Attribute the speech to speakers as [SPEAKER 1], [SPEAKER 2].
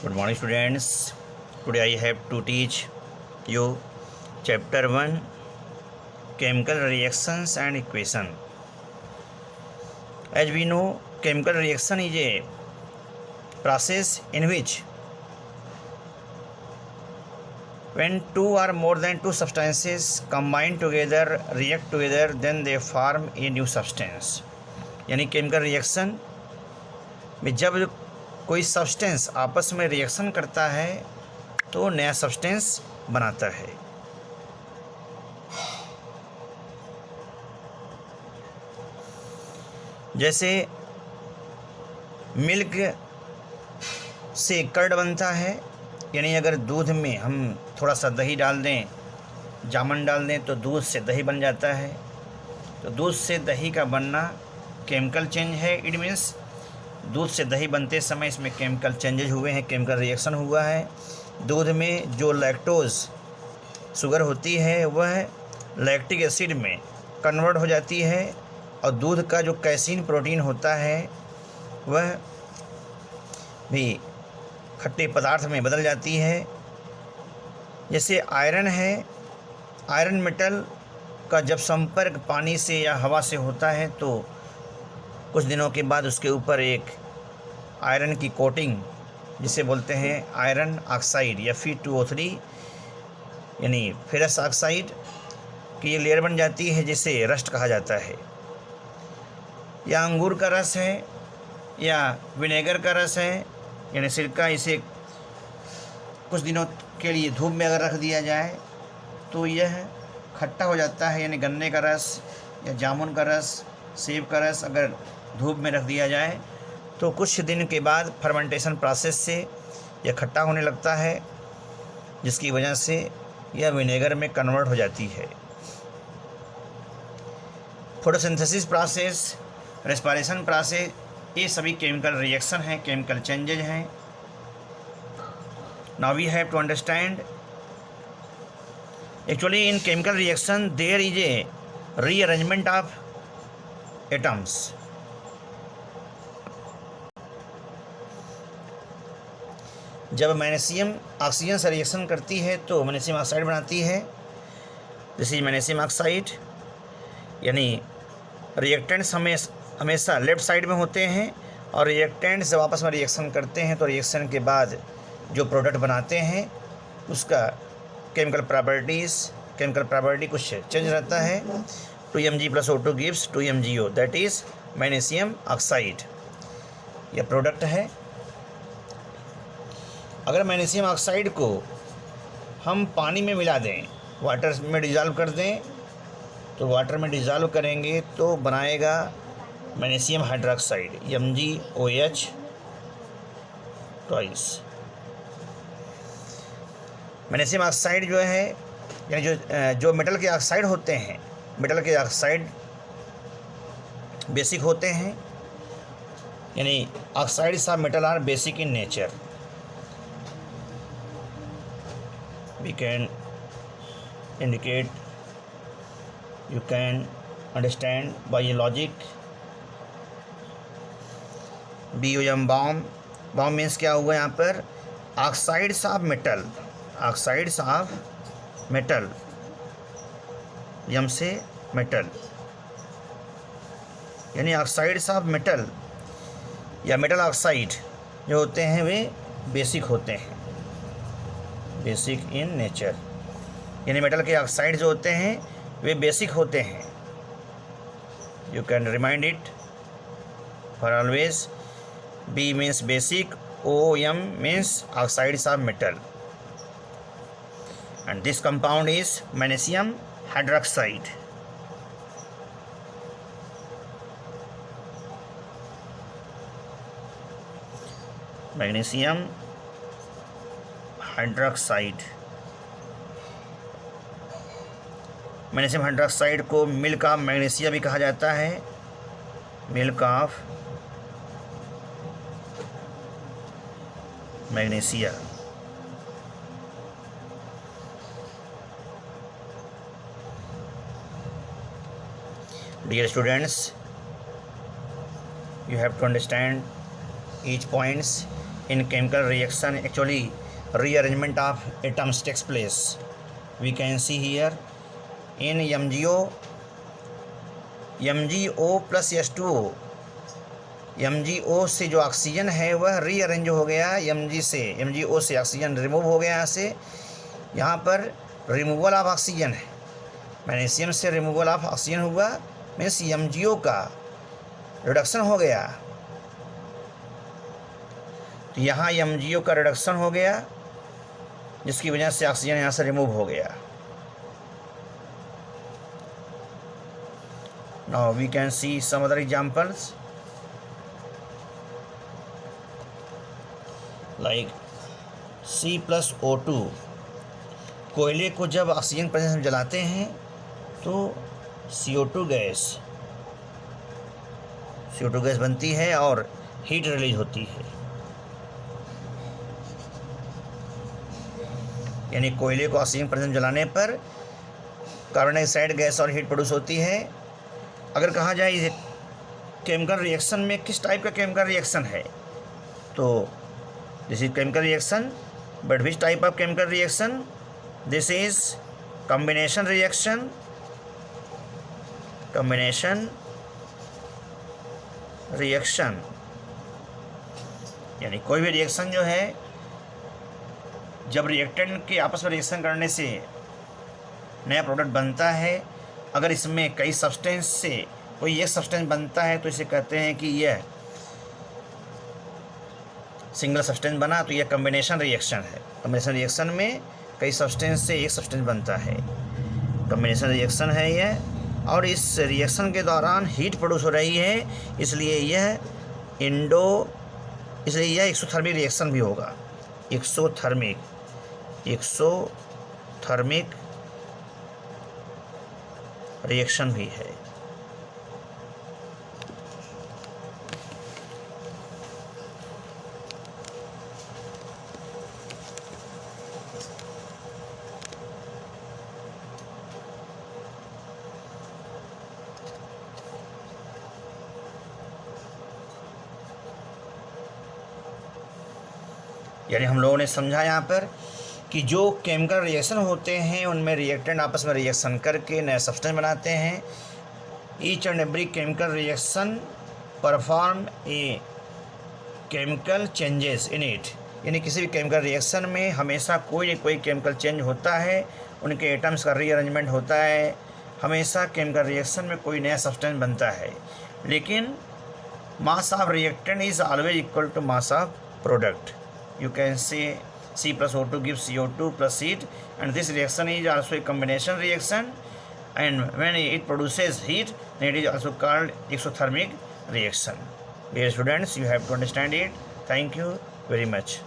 [SPEAKER 1] Good morning, students. Today I have to teach you chapter 1 chemical reactions and equation. As we know, chemical reaction is a process in which when two or more than two substances combine together, react together, then they form a new substance. यानी chemical reaction में जब कोई substance आपस में reaction करता है तो नया सब्सटेंस बनाता है। जैसे मिल्क से कर्ड बनता है, यानी अगर दूध में हम थोड़ा सा दही डाल दें, जामुन डाल दें तो दूध से दही बन जाता है। तो दूध से दही का बनना केमिकल चेंज है। इट मीन्स दूध से दही बनते समय इसमें केमिकल चेंजेज हुए हैं, केमिकल रिएक्शन हुआ है। दूध में जो लैक्टोज शुगर होती है वह लैक्टिक एसिड में कन्वर्ट हो जाती है और दूध का जो कैसीन प्रोटीन होता है वह भी खट्टे पदार्थ में बदल जाती है। जैसे आयरन है, आयरन मेटल का जब संपर्क पानी से या हवा से होता है तो कुछ दिनों के बाद उसके ऊपर एक आयरन की कोटिंग, जिसे बोलते हैं आयरन ऑक्साइड या Fe2O3 यानी फेरस ऑक्साइड की ये लेयर बन जाती है, जिसे रस्ट कहा जाता है। या अंगूर का रस है या विनेगर का रस है यानी सिरका, इसे कुछ दिनों के लिए धूप में अगर रख दिया जाए तो यह खट्टा हो जाता है। यानी गन्ने का रस या जामुन का रस, सेब का रस अगर धूप में रख दिया जाए तो कुछ दिन के बाद फर्मेंटेशन प्रोसेस से यह खट्टा होने लगता है, जिसकी वजह से यह विनेगर में कन्वर्ट हो जाती है। फोटोसिंथेसिस प्रोसेस, रेस्पिरेशन प्रोसेस, ये सभी केमिकल रिएक्शन हैं, केमिकल चेंजेज हैं। Now we have to understand actually in chemical reaction there is a rearrangement of atoms. जब मैग्नीशियम ऑक्सीजन से रिएक्शन करती है तो मैग्नीशियम ऑक्साइड बनाती है। This is magnesium oxide. यानी रिएक्टेंट्स हमेशा लेफ्ट साइड में होते हैं और रिएक्टेंट्स जब आपस में रिएक्शन करते हैं तो रिएक्शन के बाद जो प्रोडक्ट बनाते हैं उसका केमिकल प्रॉपर्टी कुछ चेंज रहता है। 2Mg+O2 gives 2MgO, that is magnesium oxide. यह प्रोडक्ट है। अगर मैग्नीशियम ऑक्साइड को हम पानी में मिला दें, वाटर में डिज़ोल्व कर दें, तो वाटर में डिज़ोल्व करेंगे तो बनाएगा magnesium hydroxide MgOH twice. Magnesium oxide जो है यानी जो मेटल के ऑक्साइड होते हैं, मेटल के ऑक्साइड बेसिक होते हैं। यानी oxides of metal are basic in nature. We can indicate, you can understand by a logic. BOM bomb means क्या हुआ यहाँ पर? ऑक्साइड्स ऑफ मेटल, यम से मेटल, यानी ऑक्साइड्स ऑफ मेटल या मेटल ऑक्साइड जो होते हैं वे बेसिक होते हैं, बेसिक इन नेचर। यानी मेटल के ऑक्साइड जो होते हैं वे बेसिक होते हैं। You can remind it for always. B means basic, OM means oxides of metal, and this compound is magnesium hydroxide. Magnesium hydroxide. Magnesium hydroxide को मिल्क ऑफ मैग्नीशिया भी कहा जाता है, milk of magnesia. Dear students, you have to understand each points in chemical reaction actually rearrangement of atoms takes place. We can see here in MgO plus H2O, MgO से जो oxygen है वह rearrange हो गया MgO से oxygen remove हो गया यहाँ से। यहाँ पर रिमूवल ऑफ ऑक्सीजन है, मैग्नीशियम से रिमूवल ऑफ ऑक्सीजन हुआ, मीन्स MgO का रिडक्शन हो गया। तो यहाँ MgO का रिडक्शन हो गया जिसकी वजह से ऑक्सीजन यहाँ से रिमूव हो गया। Now we can see some other examples like C+O2। कोयले को जब ऑक्सीजन प्रेजेंस में जलाते हैं तो CO2 गैस बनती है और हीट रिलीज होती है। यानी कोयले को ऑक्सीजन प्रेजेंस में जलाने पर कार्बन डाइऑक्साइड गैस और हीट प्रोड्यूस होती है। अगर कहा जाए इस केमिकल रिएक्शन में किस टाइप का केमिकल रिएक्शन है, तो this is chemical reaction, but which type of chemical reaction? This is combination reaction. यानी कोई भी रिएक्शन जो है, जब रिएक्टेंट के आपस में रिएक्शन करने से नया प्रोडक्ट बनता है, अगर इसमें कई सब्सटेंस से कोई एक सब्सटेंस बनता है तो इसे कहते हैं कि यह सिंगल सब्सटेंस बना, तो यह कॉम्बिनेशन रिएक्शन है। कॉम्बिनेशन रिएक्शन में कई सब्सटेंस से एक सब्सटेंस बनता है, कॉम्बिनेशन रिएक्शन है यह। और इस रिएक्शन के दौरान हीट प्रोड्यूस हो रही है, इसलिए यह एक्सोथर्मिक रिएक्शन भी होगा। एक्सोथर्मिक रिएक्शन भी है। यानी हम लोगों ने समझा यहाँ पर कि जो केमिकल रिएक्शन होते हैं उनमें रिएक्टेंट आपस में रिएक्शन करके नए सब्सटेंस बनाते हैं। Each and every chemical reaction perform a chemical changes in it. यानी किसी भी केमिकल रिएक्शन में हमेशा कोई न कोई केमिकल चेंज होता है, उनके एटम्स का रीअरेंजमेंट होता है, हमेशा केमिकल रिएक्शन में कोई नया सब्सटेंस बनता है। लेकिन mass of reactant is always equal to mass of product. You can say C+O2 gives CO2 plus heat, and this reaction is also a combination reaction, and when it produces heat, then it is also called exothermic reaction. Dear students, you have to understand it. Thank you very much.